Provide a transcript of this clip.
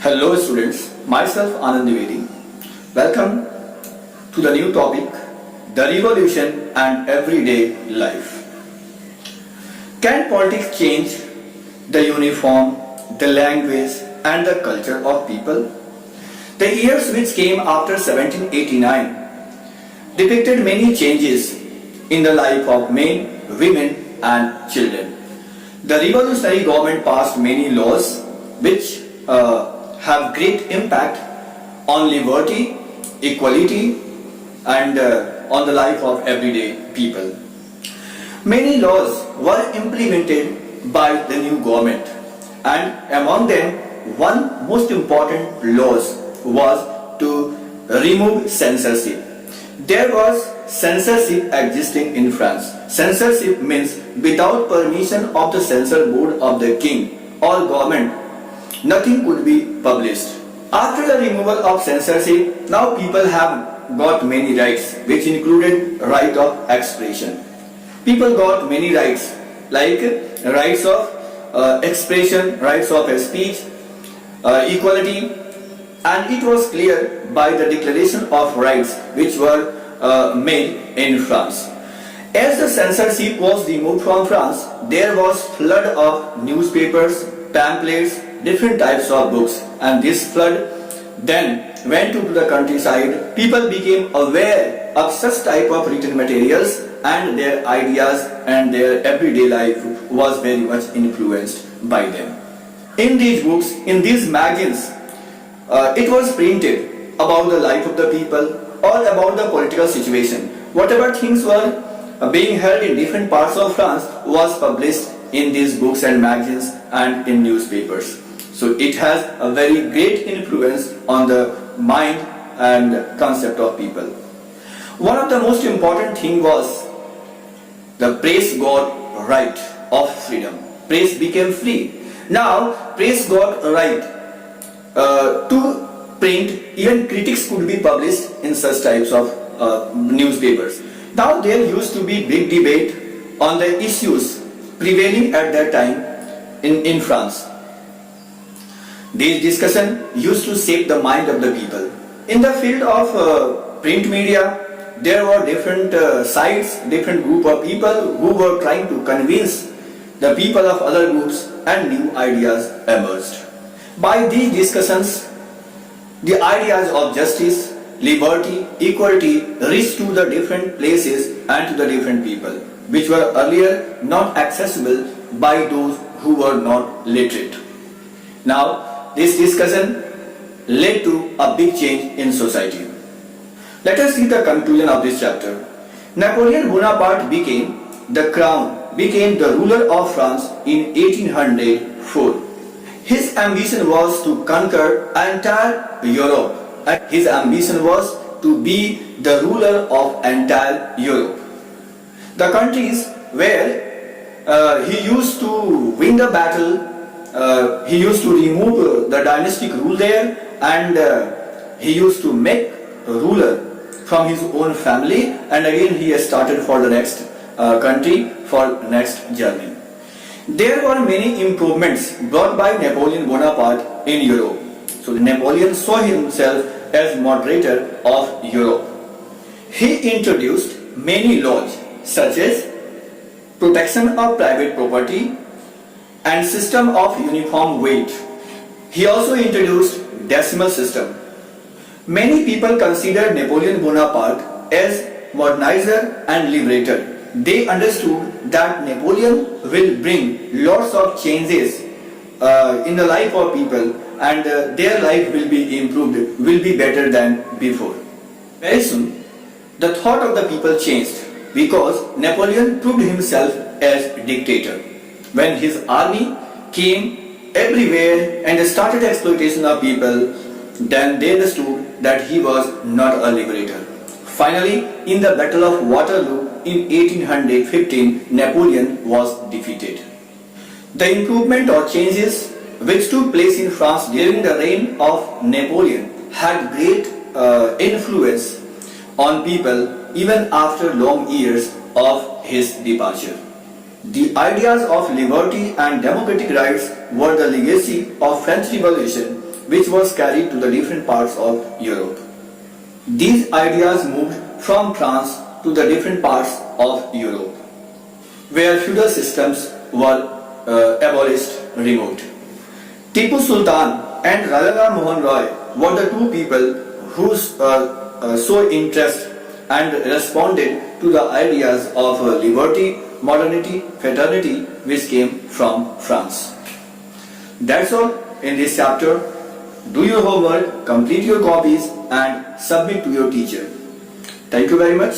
Hello students, myself Anand Dwivedi. Welcome to the new topic, the revolution and everyday life. Can politics change the uniform, the language and the culture of people? The years which came after 1789 depicted many changes in the life of men, women and children. The revolutionary government passed many laws which have great impact on liberty, equality and on the life of everyday people. Many laws were implemented by the new government, and among them one most important law was to remove censorship. There was censorship existing in France. Censorship means without permission of the censor board of the king or government, nothing could be published. After the removal of censorship, now people have got many rights, which included right of expression. People got many rights, like rights of expression, rights of speech, equality, and it was clear by the declaration of rights which were made in France. As the censorship was removed from France, there was flood of newspapers, pamphlets, different types of books, and this flood then went to the countryside. People became aware of such type of written materials, and their ideas and their everyday life was very much influenced by them. In these books, in these magazines, it was printed about the life of the people or about the political situation. Whatever things were being held in different parts of France was published in these books and magazines and in newspapers. So it has a very great influence on the mind and concept of people. One of the most important thing was the press got right of freedom. Press became free. Now press got right to print. Even critics could be published in such types of newspapers. Now there used to be big debate on the issues prevailing at that time in France. These discussions used to shape the mind of the people. In the field of print media, there were different sides, different group of people who were trying to convince the people of other groups, and new ideas emerged. By these discussions, the ideas of justice, liberty, equality reached to the different places and to the different people, which were earlier not accessible by those who were not literate. Now, this discussion led to a big change in society. Let us see the conclusion of this chapter. Napoleon Bonaparte became the ruler of France in 1804. His ambition was to conquer entire Europe, and his ambition was to be the ruler of entire Europe. The countries where he used to win the battle, he used to remove the dynastic rule there, and he used to make a ruler from his own family, and again he started for the next country, for next journey. There were many improvements brought by Napoleon Bonaparte in Europe. So Napoleon saw himself as moderator of Europe. He introduced many laws such as protection of private property and system of uniform weight. He also introduced decimal system. Many people considered Napoleon Bonaparte as modernizer and liberator. They understood that Napoleon will bring lots of changes in the life of people, and their life will be improved, will be better than before. Very soon, the thought of the people changed because Napoleon proved himself as dictator. When his army came everywhere and started exploitation of people, then they understood that he was not a liberator. Finally, in the Battle of Waterloo in 1815, Napoleon was defeated. The improvement or changes which took place in France during the reign of Napoleon had great influence on people even after long years of his departure. The ideas of liberty and democratic rights were the legacy of French Revolution, which was carried to the different parts of Europe. These ideas moved from France to the different parts of Europe, where feudal systems were abolished, removed. Tipu Sultan and Raja Mohan Roy were the two people who showed interest and responded to the ideas of liberty, modernity, fraternity which came from France. That's all in this chapter. Do your homework, complete your copies and submit to your teacher. Thank you very much.